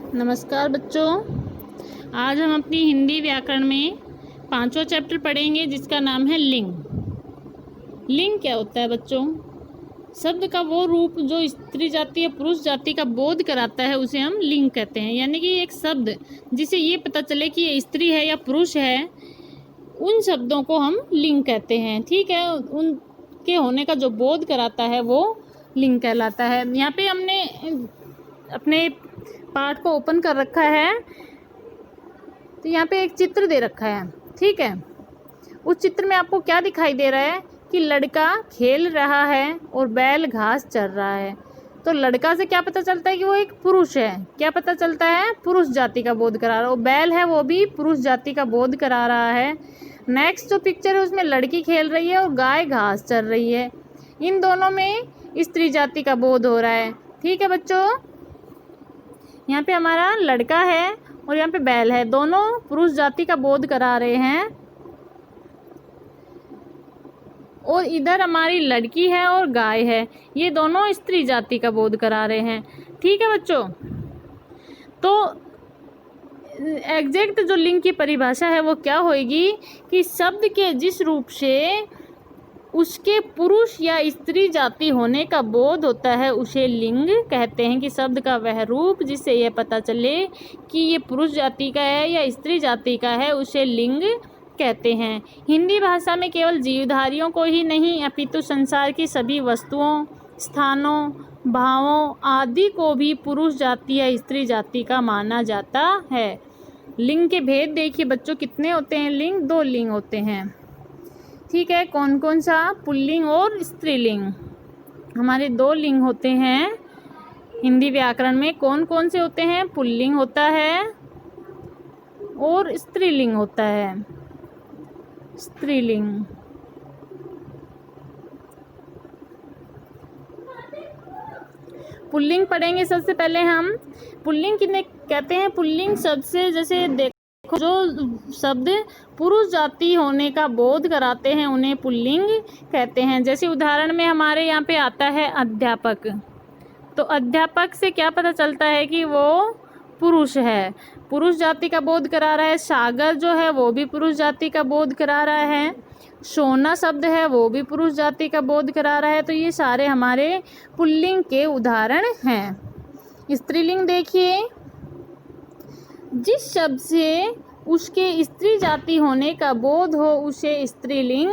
नमस्कार बच्चों, आज हम अपनी हिंदी व्याकरण में 5वां चैप्टर पढ़ेंगे जिसका नाम है लिंग। लिंग क्या होता है बच्चों? शब्द का वो रूप जो स्त्री जाति या पुरुष जाति का बोध कराता है उसे हम लिंग कहते हैं। यानी कि एक शब्द जिसे ये पता चले कि ये स्त्री है या पुरुष है, उन शब्दों को हम लिंग कहते हैं। ठीक है, उनके होने का जो बोध कराता है वो लिंग कहलाता है। यहाँ पे हमने अपने पार्ट को ओपन कर रखा है, तो यहाँ पे एक चित्र दे रखा है। ठीक है, उस चित्र में आपको क्या दिखाई दे रहा है कि लड़का खेल रहा है और बैल घास चर रहा है। तो लड़का से क्या पता चलता है कि वो एक पुरुष है। क्या पता चलता है? पुरुष जाति का बोध करा रहा है। और बैल है वो भी पुरुष जाति का बोध करा रहा है। नेक्स्ट जो पिक्चर है उसमें लड़की खेल रही है और गाय घास चर रही है। इन दोनों में स्त्री जाति का बोध हो रहा है। ठीक है बच्चों, यहाँ पे हमारा लड़का है और यहाँ पे बैल है, दोनों पुरुष जाति का बोध करा रहे हैं। और इधर हमारी लड़की है और गाय है, ये दोनों स्त्री जाति का बोध करा रहे हैं। ठीक है बच्चों, तो एग्जैक्ट जो लिंग की परिभाषा है वो क्या होगी कि शब्द के जिस रूप से उसके पुरुष या स्त्री जाति होने का बोध होता है उसे लिंग कहते हैं। कि शब्द का वह रूप जिससे यह पता चले कि ये पुरुष जाति का है या स्त्री जाति का है उसे लिंग कहते हैं। हिंदी भाषा में केवल जीवधारियों को ही नहीं अपितु संसार की सभी वस्तुओं, स्थानों, भावों आदि को भी पुरुष जाति या स्त्री जाति का माना जाता है। लिंग के भेद देखिए बच्चों, कितने होते हैं लिंग? 2 लिंग होते हैं। ठीक है, कौन कौन सा? पुल्लिंग और स्त्रीलिंग। हमारे 2 लिंग होते हैं हिंदी व्याकरण में। कौन कौन से होते हैं? पुल्लिंग होता है और स्त्रीलिंग होता है। स्त्रीलिंग पुल्लिंग पढ़ेंगे सबसे पहले हम। पुल्लिंग किन्हें कहते हैं? पुल्लिंग शब्द से जैसे देखो जो शब्द पुरुष जाति होने का बोध कराते हैं उन्हें पुल्लिंग कहते हैं। जैसे उदाहरण में हमारे यहाँ पे आता है अध्यापक। तो अध्यापक से क्या पता चलता है कि वो पुरुष है, पुरुष जाति का बोध करा रहा है। सागर जो है वो भी पुरुष जाति का बोध करा रहा है। सोना शब्द है वो भी पुरुष जाति का बोध करा रहा है। तो ये सारे हमारे पुल्लिंग के उदाहरण हैं। स्त्रीलिंग देखिए, जिस शब्द से उसके स्त्री जाति होने का बोध हो उसे स्त्रीलिंग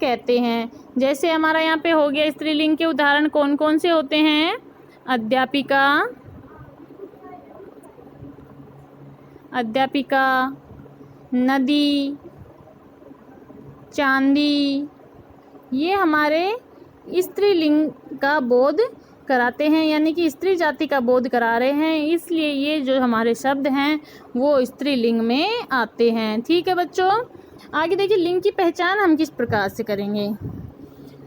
कहते हैं। जैसे हमारा यहाँ पे हो गया स्त्रीलिंग के उदाहरण कौन कौन से होते हैं? अध्यापिका, अध्यापिका, नदी, चांदी, ये हमारे स्त्रीलिंग का बोध कराते हैं, यानी कि स्त्री जाति का बोध करा रहे हैं। इसलिए ये जो हमारे शब्द हैं वो स्त्रीलिंग में आते हैं। ठीक है बच्चों, आगे देखिए लिंग की पहचान हम किस प्रकार से करेंगे।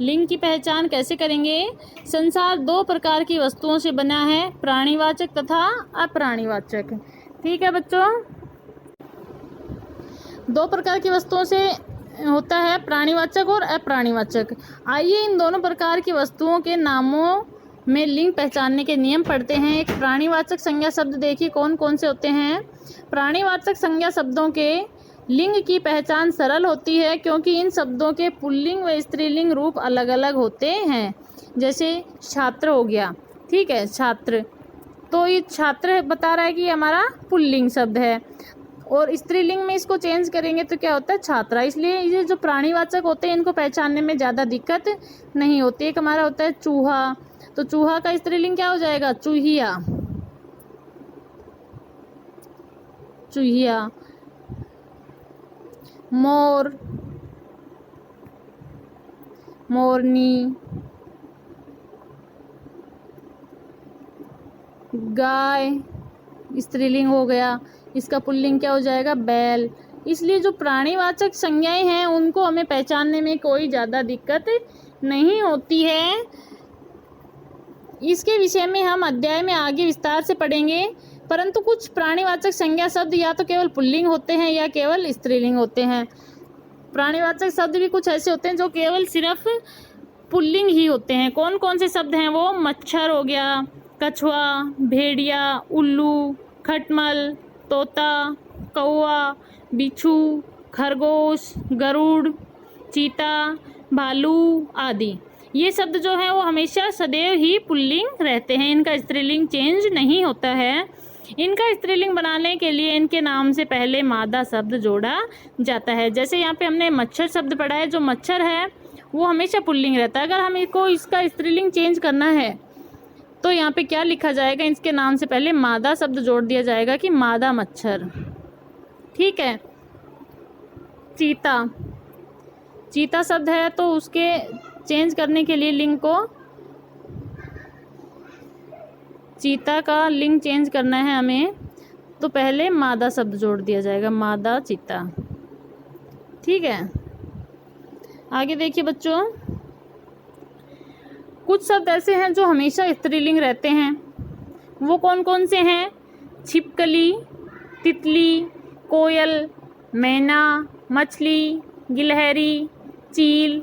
लिंग की पहचान कैसे करेंगे? संसार 2 प्रकार की वस्तुओं से बना है, प्राणीवाचक तथा अप्राणीवाचक। ठीक है बच्चों, 2 प्रकार की वस्तुओं से होता है, प्राणीवाचक और अप्राणीवाचक। आइए इन दोनों प्रकार की वस्तुओं के नामों में लिंग पहचानने के नियम पढ़ते हैं। एक प्राणीवाचक संज्ञा शब्द देखिए कौन कौन से होते हैं। प्राणीवाचक संज्ञा शब्दों के लिंग की पहचान सरल होती है क्योंकि इन शब्दों के पुल्लिंग व स्त्रीलिंग रूप अलग अलग होते हैं। जैसे छात्र हो गया, ठीक है, छात्र, तो ये छात्र बता रहा है कि हमारा पुल्लिंग शब्द है। और स्त्रीलिंग में इसको चेंज करेंगे तो क्या होता है? छात्रा। इसलिए ये जो प्राणीवाचक होते हैं इनको पहचानने में ज़्यादा दिक्कत नहीं होती। एक हमारा होता है चूहा, तो चूहा का स्त्रीलिंग क्या हो जाएगा? चूहिया, चूहिया। मोर, मोरनी। गाय स्त्रीलिंग हो गया, इसका पुल्लिंग क्या हो जाएगा? बैल। इसलिए जो प्राणीवाचक संज्ञाएं हैं उनको हमें पहचानने में कोई ज़्यादा दिक्कत नहीं होती है। इसके विषय में हम अध्याय में आगे विस्तार से पढ़ेंगे। परंतु कुछ प्राणीवाचक संज्ञा शब्द या तो केवल पुल्लिंग होते हैं या केवल स्त्रीलिंग होते हैं। प्राणीवाचक शब्द भी कुछ ऐसे होते हैं जो केवल सिर्फ पुल्लिंग ही होते हैं। कौन कौन से शब्द हैं वो? मच्छर हो गया, कछुआ, भेड़िया, उल्लू, खटमल, तोता, कौवा, बिच्छू, खरगोश, गरुड़, चीता, भालू आदि। ये शब्द जो है वो हमेशा सदैव ही पुल्लिंग रहते हैं, इनका स्त्रीलिंग चेंज नहीं होता है। इनका स्त्रीलिंग बनाने के लिए इनके नाम से पहले मादा शब्द जोड़ा जाता है। जैसे यहाँ पे हमने मच्छर शब्द पढ़ा है, जो मच्छर है वो हमेशा पुल्लिंग रहता है। अगर हम इसको इसका स्त्रीलिंग चेंज करना है तो यहाँ पे क्या लिखा जाएगा, इसके नाम से पहले मादा शब्द जोड़ दिया जाएगा कि मादा मच्छर। ठीक है। चीता, चीता शब्द है तो उसके चेंज करने के लिए लिंग को, चीता का लिंग चेंज करना है हमें तो पहले मादा शब्द जोड़ दिया जाएगा, मादा चीता। ठीक है। आगे देखिए बच्चों, कुछ शब्द ऐसे हैं जो हमेशा स्त्रीलिंग रहते हैं। वो कौन कौन से हैं? छिपकली, तितली, कोयल, मैना, मछली, गिलहरी, चील,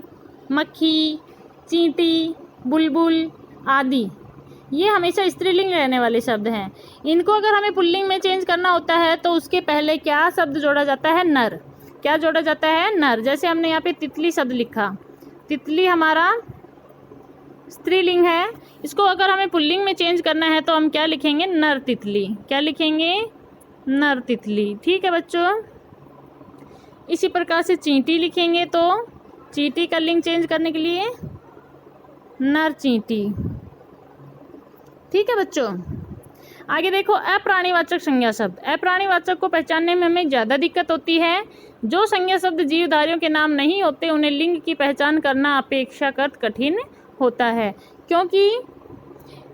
मक्खी, चींटी, बुलबुल आदि। ये हमेशा स्त्रीलिंग रहने वाले शब्द हैं। इनको अगर हमें पुल्लिंग में चेंज करना होता है तो उसके पहले क्या शब्द जोड़ा जाता है? नर। क्या जोड़ा जाता है? नर। जैसे हमने यहाँ पे तितली शब्द लिखा, तितली हमारा स्त्रीलिंग है। इसको अगर हमें पुल्लिंग में चेंज करना है तो हम क्या लिखेंगे? नर तितली। क्या लिखेंगे? नर तितली। ठीक है बच्चों। इसी प्रकार से चींटी लिखेंगे तो चींटी का लिंग चेंज करने के लिए नर चींटी। ठीक है बच्चों। आगे देखो, अप्राणीवाचक संज्ञा शब्द। अप्राणीवाचक को पहचानने में हमें ज़्यादा दिक्कत होती है। जो संज्ञा शब्द जीवधारियों के नाम नहीं होते उन्हें लिंग की पहचान करना अपेक्षाकृत कठिन होता है, क्योंकि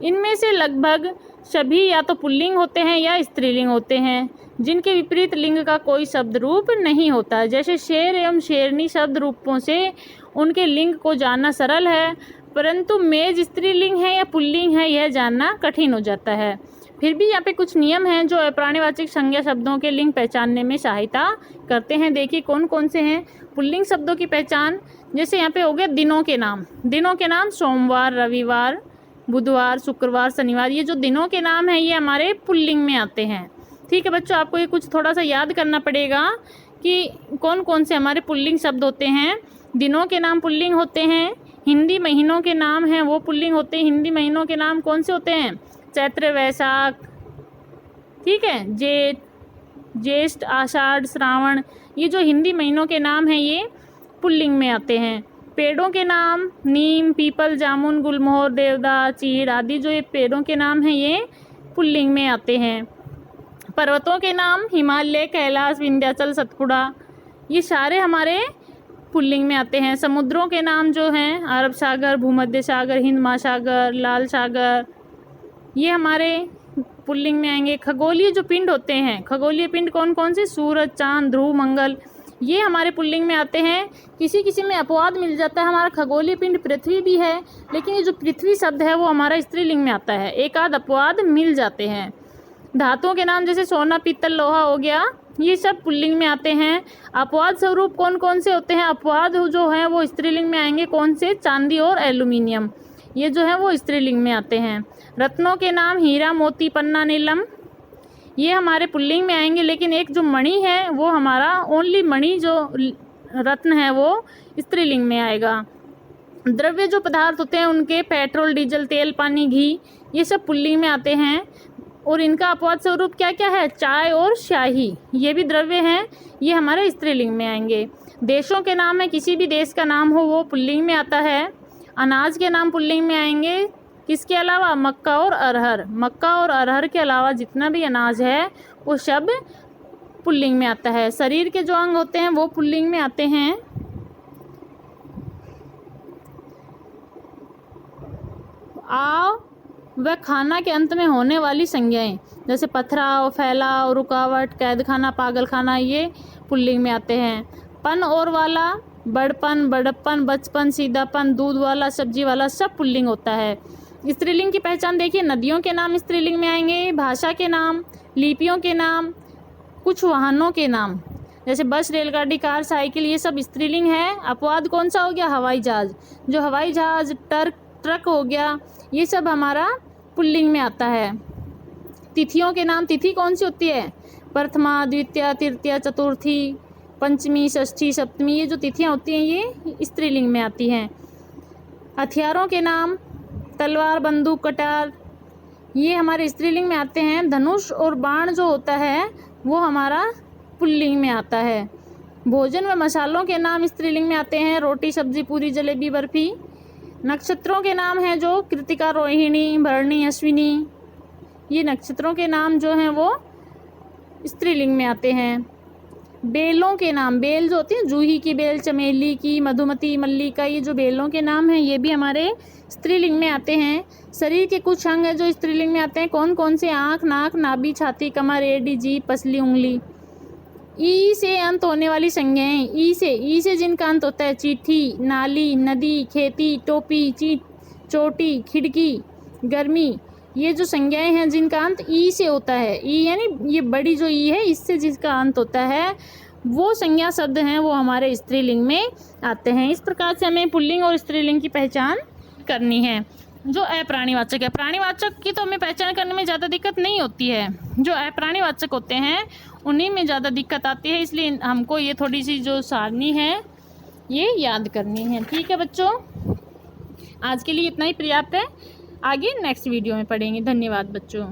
इनमें से लगभग सभी या तो पुल्लिंग होते हैं या स्त्रीलिंग होते हैं, जिनके विपरीत लिंग का कोई शब्द रूप नहीं होता है। जैसे शेर एवं शेरनी शब्द रूपों से उनके लिंग को जानना सरल है, परंतु मेज स्त्रीलिंग है या पुल्लिंग है यह जानना कठिन हो जाता है। फिर भी यहाँ पे कुछ नियम हैं जो अप्राणीवाचक संज्ञा शब्दों के लिंग पहचानने में सहायता करते हैं। देखिए कौन कौन से हैं पुल्लिंग शब्दों की पहचान। जैसे यहाँ पे हो गया दिनों के नाम। दिनों के नाम सोमवार, रविवार, बुधवार, शुक्रवार, शनिवार। ये जो दिनों के नाम हैं ये हमारे पुल्लिंग में आते हैं। ठीक है बच्चों, आपको ये कुछ थोड़ा सा याद करना पड़ेगा कि कौन कौन से हमारे पुल्लिंग शब्द होते हैं। दिनों के नाम पुल्लिंग होते हैं। हिंदी महीनों के नाम हैं वो पुल्लिंग होते हैं। हिंदी महीनों के नाम कौन से होते हैं? चैत्र, वैशाख, ठीक है, जेठ, ज्येष्ठ, आषाढ़, श्रावण। ये जो हिंदी महीनों के नाम हैं ये पुल्लिंग में आते हैं। पेड़ों के नाम नीम, पीपल, जामुन, गुलमोहर, देवदार, चीड़ आदि जो ये पेड़ों के नाम हैं ये पुल्लिंग में आते हैं। पर्वतों के नाम हिमालय, कैलाश, विंध्याचल, सतपुड़ा, ये सारे हमारे पुल्लिंग में आते हैं। समुद्रों के नाम जो हैं अरब सागर, भूमध्य सागर, हिंद महासागर, लाल सागर, ये हमारे पुल्लिंग में आएंगे। खगोलीय जो पिंड होते हैं, खगोलीय पिंड कौन कौन से? सूरज, चांद, ध्रुव, मंगल, ये हमारे पुल्लिंग में आते हैं। किसी किसी में अपवाद मिल जाता है, हमारा खगोलीय पिंड पृथ्वी भी है, लेकिन ये जो पृथ्वी शब्द है वो हमारा स्त्रीलिंग में आता है। एक आध अपवाद मिल जाते हैं। धातुओं के नाम जैसे सोना, पीतल, लोहा हो गया, ये सब पुल्लिंग में आते हैं। अपवाद स्वरूप कौन कौन से होते हैं? अपवाद जो हैं वो स्त्रीलिंग में आएंगे। कौन से? चांदी और एल्यूमिनियम, ये जो है वो स्त्रीलिंग में आते हैं। रत्नों के नाम हीरा, मोती, पन्ना, नीलम, ये हमारे पुल्लिंग में आएंगे। लेकिन एक जो मणि है वो हमारा ओनली मणि जो रत्न है वो स्त्रीलिंग में आएगा। द्रव्य जो पदार्थ होते हैं उनके पेट्रोल, डीजल, तेल, पानी, घी, ये सब पुल्लिंग में आते हैं। और इनका अपवाद स्वरूप क्या क्या है? चाय और शाही, ये भी द्रव्य हैं, ये हमारे स्त्रीलिंग में आएंगे। देशों के नाम है, किसी भी देश का नाम हो वो पुल्लिंग में आता है। अनाज के नाम पुल्लिंग में आएंगे। किसके अलावा? मक्का और अरहर। मक्का और अरहर के अलावा जितना भी अनाज है वो सब पुल्लिंग में आता है। शरीर के जो अंग होते हैं वो पुल्लिंग में आते हैं। आ व खाना के अंत में होने वाली संज्ञाएं जैसे पथराव, फैलाव, रुकावट, कैदखाना, पागलखाना, ये पुल्लिंग में आते हैं। पन और वाला, बड़पन, बड़प्पन, बचपन, सीधापन, दूध वाला, सब्जी वाला, सब पुल्लिंग होता है। स्त्रीलिंग की पहचान देखिए, नदियों के नाम स्त्रीलिंग में आएंगे। भाषा के नाम, लिपियों के नाम, कुछ वाहनों के नाम जैसे बस, रेलगाड़ी, कार, साइकिल, ये सब स्त्रीलिंग है। अपवाद कौन सा हो गया? हवाई जहाज। जो हवाई जहाज, ट्रक हो गया, ये सब हमारा पुल्लिंग में आता है। तिथियों के नाम, तिथि कौन सी होती है? प्रथमा, द्वितीया, तृतीया, चतुर्थी, पंचमी, षष्ठी, सप्तमी, ये जो तिथियां होती हैं ये स्त्रीलिंग में आती हैं। हथियारों के नाम, तलवार, बंदूक, कटार, ये हमारे स्त्रीलिंग में आते हैं। धनुष और बाण जो होता है वो हमारा पुल्लिंग में आता है। भोजन व मसालों के नाम स्त्रीलिंग में आते हैं। रोटी, सब्जी, पूरी, जलेबी, बर्फी। नक्षत्रों के नाम हैं जो कृतिका, रोहिणी, भरणी, अश्विनी, ये नक्षत्रों के नाम जो हैं वो स्त्रीलिंग में आते हैं। बेलों के नाम, बेल जो होती है, जूही की बेल, चमेली की, मधुमती, मल्लिका, ये जो बेलों के नाम हैं ये भी हमारे स्त्रीलिंग में आते हैं। शरीर के कुछ अंग हैं जो स्त्रीलिंग में आते हैं। कौन कौन से? आँख, नाक, नाभि, छाती, कमर, एड़ी, जीभ, पसली, उंगली। ई से अंत होने वाली संज्ञाएं, ई से जिनका अंत होता है, चिट्ठी, नाली, नदी, खेती, टोपी, चोटी, खिड़की, गर्मी, ये जो संज्ञाएं हैं जिनका अंत ई से होता है, ई यानी ये बड़ी जो ई है इससे जिसका अंत होता है वो संज्ञा शब्द हैं वो हमारे स्त्रीलिंग में आते हैं। इस प्रकार से हमें पुल्लिंग और स्त्रीलिंग की पहचान करनी है। जो अप्राणीवाचक है, प्राणीवाचक की तो हमें पहचान करने में ज़्यादा दिक्कत नहीं होती है, जो अप्राणीवाचक होते हैं उन्हीं में ज़्यादा दिक्कत आती है, इसलिए हमको ये थोड़ी सी जो सारणी है ये याद करनी है। ठीक है बच्चों, आज के लिए इतना ही पर्याप्त है, आगे नेक्स्ट वीडियो में पढ़ेंगे। धन्यवाद बच्चों।